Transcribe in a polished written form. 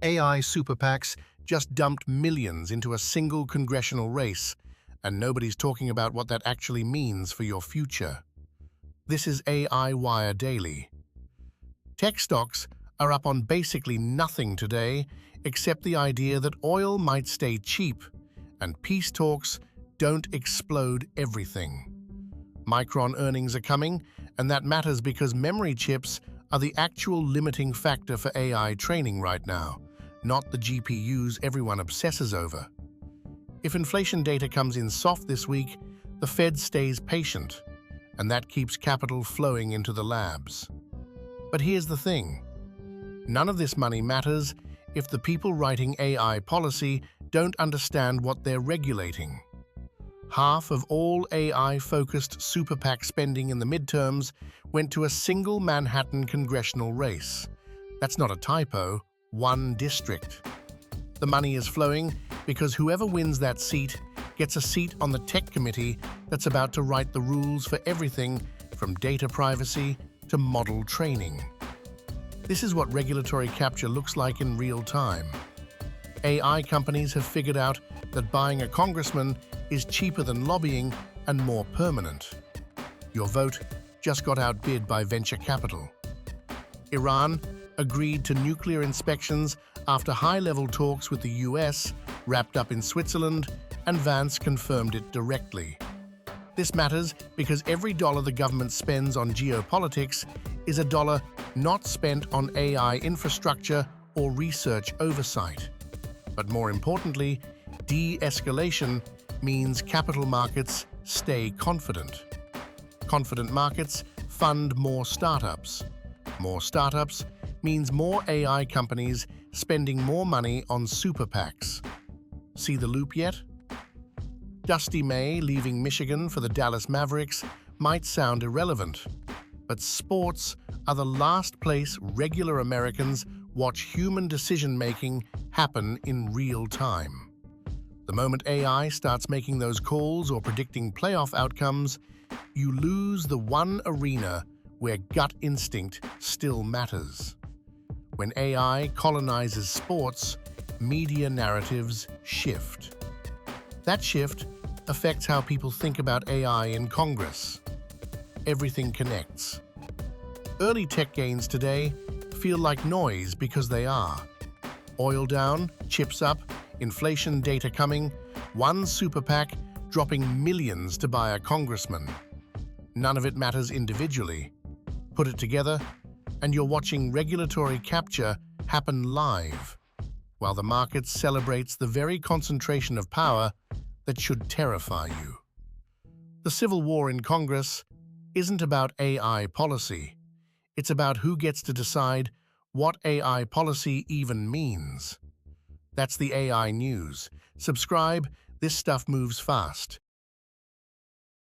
AI super PACs just dumped millions into a single congressional race, and nobody's talking about what that actually means for your future. This is AI Wire Daily. Tech stocks are up on basically nothing today, except the idea that oil might stay cheap and peace talks don't explode everything. Micron earnings are coming, and that matters because memory chips are the actual limiting factor for AI training right now, not the GPUs everyone obsesses over. If inflation data comes in soft this week, the Fed stays patient, and that keeps capital flowing into the labs. But here's the thing. None of this money matters if the people writing AI policy don't understand what they're regulating. Half of all AI-focused super PAC spending in the midterms went to a single Manhattan congressional race. That's not a typo, one district. The money is flowing because whoever wins that seat gets a seat on the tech committee that's about to write the rules for everything from data privacy to model training. This is what regulatory capture looks like in real time. AI companies have figured out that buying a congressman is cheaper than lobbying and more permanent. Your vote just got outbid by venture capital. Iran agreed to nuclear inspections after high-level talks with the US wrapped up in Switzerland, and Vance confirmed it directly. This matters because every dollar the government spends on geopolitics is a dollar not spent on AI infrastructure or research oversight. But more importantly, de-escalation means capital markets stay confident. Confident markets fund more startups. More startups means more AI companies spending more money on super PACs. See the loop yet? Dusty May leaving Michigan for the Dallas Mavericks might sound irrelevant, but sports are the last place regular Americans watch human decision-making happen in real time. The moment AI starts making those calls or predicting playoff outcomes, you lose the one arena where gut instinct still matters. When AI colonizes sports, media narratives shift. That shift affects how people think about AI in Congress. Everything connects. Early tech gains today feel like noise because they are. Oil down, chips up, inflation data coming, one super PAC dropping millions to buy a congressman. None of it matters individually. Put it together, and you're watching regulatory capture happen live, while the market celebrates the very concentration of power that should terrify you. The civil war in Congress isn't about AI policy. It's about who gets to decide what AI policy even means. That's the AI News. Subscribe, this stuff moves fast.